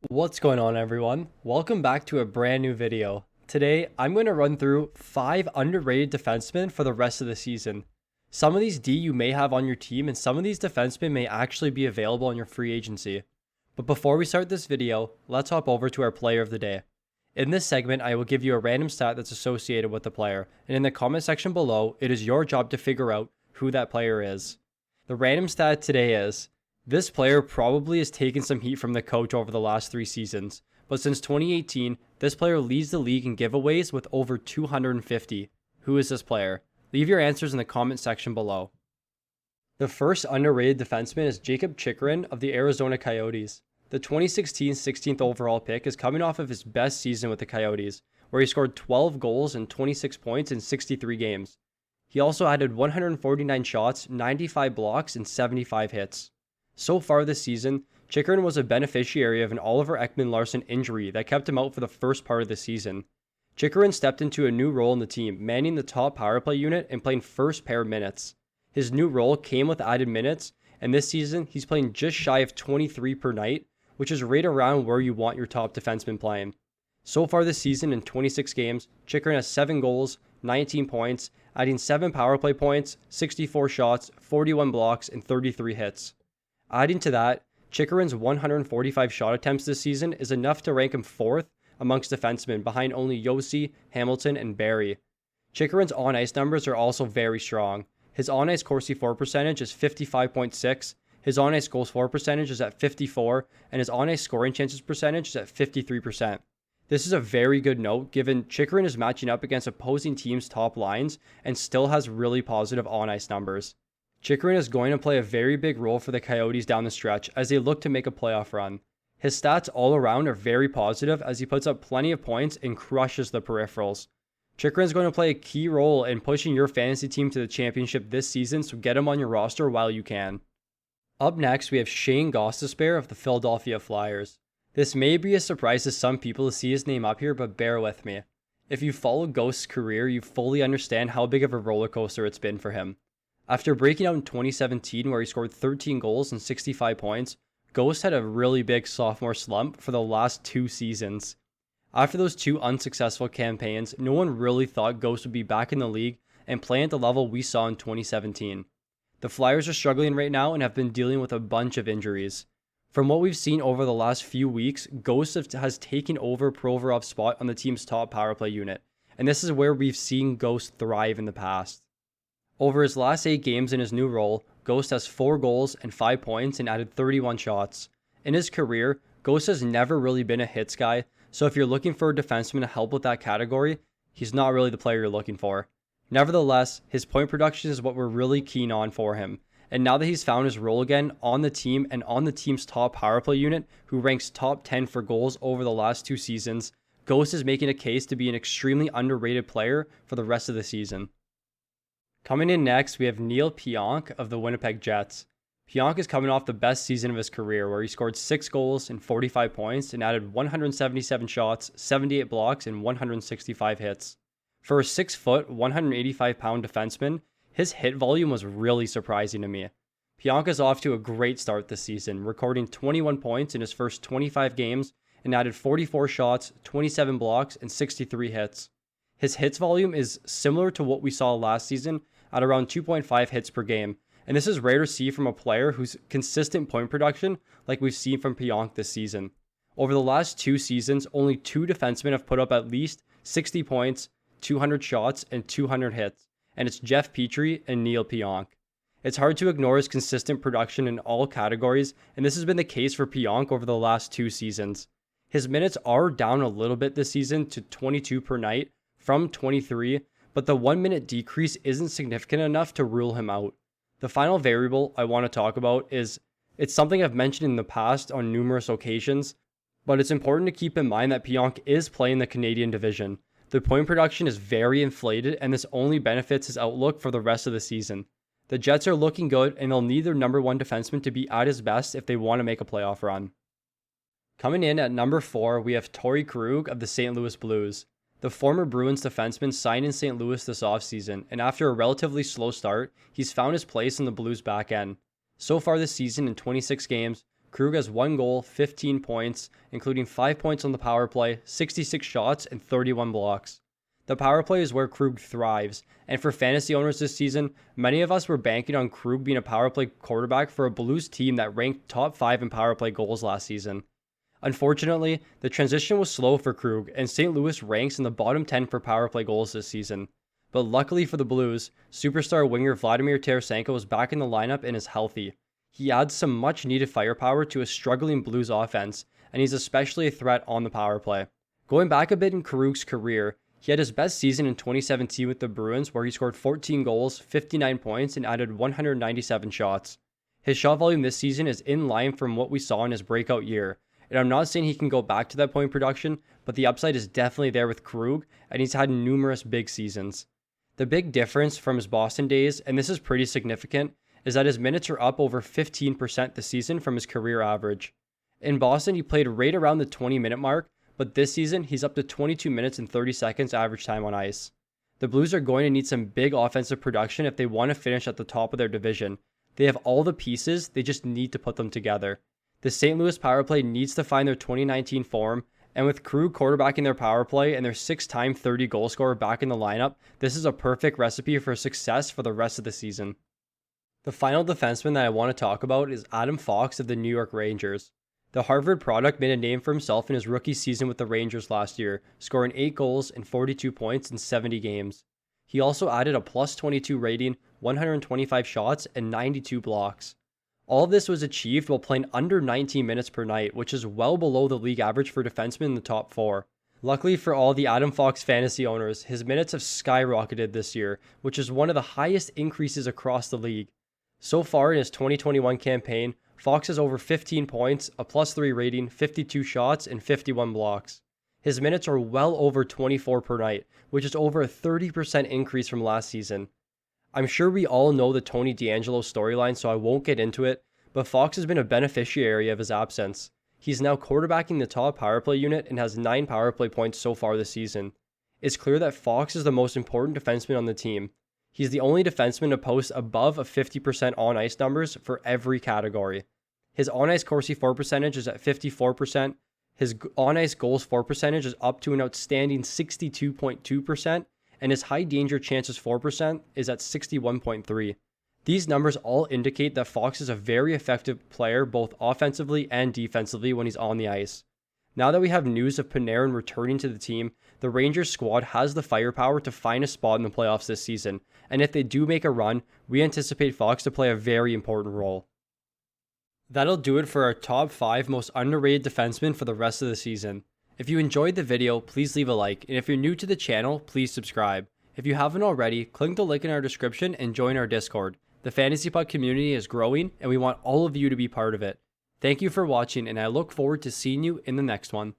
What's going on, everyone? Welcome back to a brand new video. Today, I'm going to run through 5 underrated defensemen for the rest of the season. Some of these D you may have on your team, and some of these defensemen may actually be available in your free agency. But before we start this video, let's hop over to our player of the day. In this segment, I will give you a random stat that's associated with the player, and in the comment section below, it is your job to figure out who that player is. The random stat today is: this player probably has taken some heat from the coach over the last 3 seasons, but since 2018, this player leads the league in giveaways with over 250. Who is this player? Leave your answers in the comment section below. The first underrated defenseman is Jakob Chychrun of the Arizona Coyotes. The 2016 16th overall pick is coming off of his best season with the Coyotes, where he scored 12 goals and 26 points in 63 games. He also added 149 shots, 95 blocks, and 75 hits. So far this season, Chychrun was a beneficiary of an Oliver Ekman-Larsson injury that kept him out for the first part of the season. Chychrun stepped into a new role in the team, manning the top power play unit and playing first pair minutes. His new role came with added minutes, and this season he's playing just shy of 23 per night, which is right around where you want your top defenseman playing. So far this season in 26 games, Chychrun has 7 goals, 19 points, adding 7 power play points, 64 shots, 41 blocks, and 33 hits. Adding to that, Chychrun's 145 shot attempts this season is enough to rank him 4th amongst defensemen, behind only Josi, Hamilton, and Barrie. Chychrun's on-ice numbers are also very strong. His on-ice Corsi for percentage is 55.6, his on-ice goals for percentage is at 54, and his on-ice scoring chances percentage is at 53%. This is a very good note, given Chychrun is matching up against opposing teams' top lines and still has really positive on-ice numbers. Chychrun is going to play a very big role for the Coyotes down the stretch as they look to make a playoff run. His stats all around are very positive as he puts up plenty of points and crushes the peripherals. Chychrun is going to play a key role in pushing your fantasy team to the championship this season, so get him on your roster while you can. Up next, we have Shayne Gostisbehere of the Philadelphia Flyers. This may be a surprise to some people to see his name up here, but bear with me. If you follow Ghost's career, you fully understand how big of a roller coaster it's been for him. After breaking out in 2017, where he scored 13 goals and 65 points, Ghost had a really big sophomore slump for the last 2 seasons. After those 2 unsuccessful campaigns, no one really thought Ghost would be back in the league and play at the level we saw in 2017. The Flyers are struggling right now and have been dealing with a bunch of injuries. From what we've seen over the last few weeks, Ghost has taken over Provorov's spot on the team's top power play unit, and this is where we've seen Ghost thrive in the past. Over his last 8 games in his new role, Ghost has 4 goals and 5 points and added 31 shots. In his career, Ghost has never really been a hits guy, so if you're looking for a defenseman to help with that category, he's not really the player you're looking for. Nevertheless, his point production is what we're really keen on for him, and now that he's found his role again on the team and on the team's top power play unit, who ranks top 10 for goals over the last 2 seasons, Ghost is making a case to be an extremely underrated player for the rest of the season. Coming in next, we have Neal Pionk of the Winnipeg Jets. Pionk is coming off the best season of his career, where he scored 6 goals and 45 points and added 177 shots, 78 blocks, and 165 hits. For a 6-foot, 185-pound defenseman, his hit volume was really surprising to me. Pionk is off to a great start this season, recording 21 points in his first 25 games and added 44 shots, 27 blocks, and 63 hits. His hits volume is similar to what we saw last season at around 2.5 hits per game, and this is rare to see from a player who's consistent point production like we've seen from Pionk this season. Over the last 2 seasons, only 2 defensemen have put up at least 60 points, 200 shots, and 200 hits, and it's Jeff Petrie and Neal Pionk. It's hard to ignore his consistent production in all categories, and this has been the case for Pionk over the last 2 seasons. His minutes are down a little bit this season to 22 per night from 23, but the 1-minute decrease isn't significant enough to rule him out. The final variable I want to talk about is, it's something I've mentioned in the past on numerous occasions, but it's important to keep in mind that Pionk is playing the Canadian division. The point production is very inflated, and this only benefits his outlook for the rest of the season. The Jets are looking good, and they'll need their number 1 defenseman to be at his best if they want to make a playoff run. Coming in at number 4, we have Torey Krug of the St. Louis Blues. The former Bruins defenseman signed in St. Louis this offseason, and after a relatively slow start, he's found his place in the Blues' back end. So far this season in 26 games, Krug has 1 goal, 15 points, including 5 points on the power play, 66 shots, and 31 blocks. The power play is where Krug thrives, and for fantasy owners this season, many of us were banking on Krug being a power play quarterback for a Blues team that ranked top 5 in power play goals last season. Unfortunately, the transition was slow for Krug, and St. Louis ranks in the bottom 10 for power play goals this season. But luckily for the Blues, superstar winger Vladimir Tarasenko is back in the lineup and is healthy. He adds some much needed firepower to a struggling Blues offense, and he's especially a threat on the power play. Going back a bit in Krug's career, he had his best season in 2017 with the Bruins, where he scored 14 goals, 59 points, and added 197 shots. His shot volume this season is in line from what we saw in his breakout year, and I'm not saying he can go back to that point production, but the upside is definitely there with Krug, and he's had numerous big seasons. The big difference from his Boston days, and this is pretty significant, is that his minutes are up over 15% this season from his career average. In Boston, he played right around the 20-minute mark, but this season, he's up to 22 minutes and 30 seconds average time on ice. The Blues are going to need some big offensive production if they want to finish at the top of their division. They have all the pieces, they just need to put them together. The St. Louis power play needs to find their 2019 form, and with Krug quarterbacking their power play and their 6-time 30-goal scorer back in the lineup, this is a perfect recipe for success for the rest of the season. The final defenseman that I want to talk about is Adam Fox of the New York Rangers. The Harvard product made a name for himself in his rookie season with the Rangers last year, scoring 8 goals and 42 points in 70 games. He also added a plus 22 rating, 125 shots, and 92 blocks. All of this was achieved while playing under 19 minutes per night, which is well below the league average for defensemen in the top 4. Luckily for all the Adam Fox fantasy owners, his minutes have skyrocketed this year, which is one of the highest increases across the league. So far in his 2021 campaign, Fox has over 15 points, a plus 3 rating, 52 shots, and 51 blocks. His minutes are well over 24 per night, which is over a 30% increase from last season. I'm sure we all know the Tony DeAngelo storyline, so I won't get into it, but Fox has been a beneficiary of his absence. He's now quarterbacking the top power play unit and has 9 power play points so far this season. It's clear that Fox is the most important defenseman on the team. He's the only defenseman to post above a 50% on-ice numbers for every category. His on-ice Corsi for percentage is at 54%, his on-ice goals for percentage is up to an outstanding 62.2%, and his high danger chances for percent is at 61.3. These numbers all indicate that Fox is a very effective player both offensively and defensively when he's on the ice. Now that we have news of Panarin returning to the team, the Rangers squad has the firepower to find a spot in the playoffs this season, and if they do make a run, we anticipate Fox to play a very important role. That'll do it for our top 5 most underrated defensemen for the rest of the season. If you enjoyed the video, please leave a like, and if you're new to the channel, please subscribe. If you haven't already, click the link in our description and join our Discord. The Fantasy Puck community is growing, and we want all of you to be part of it. Thank you for watching, and I look forward to seeing you in the next one.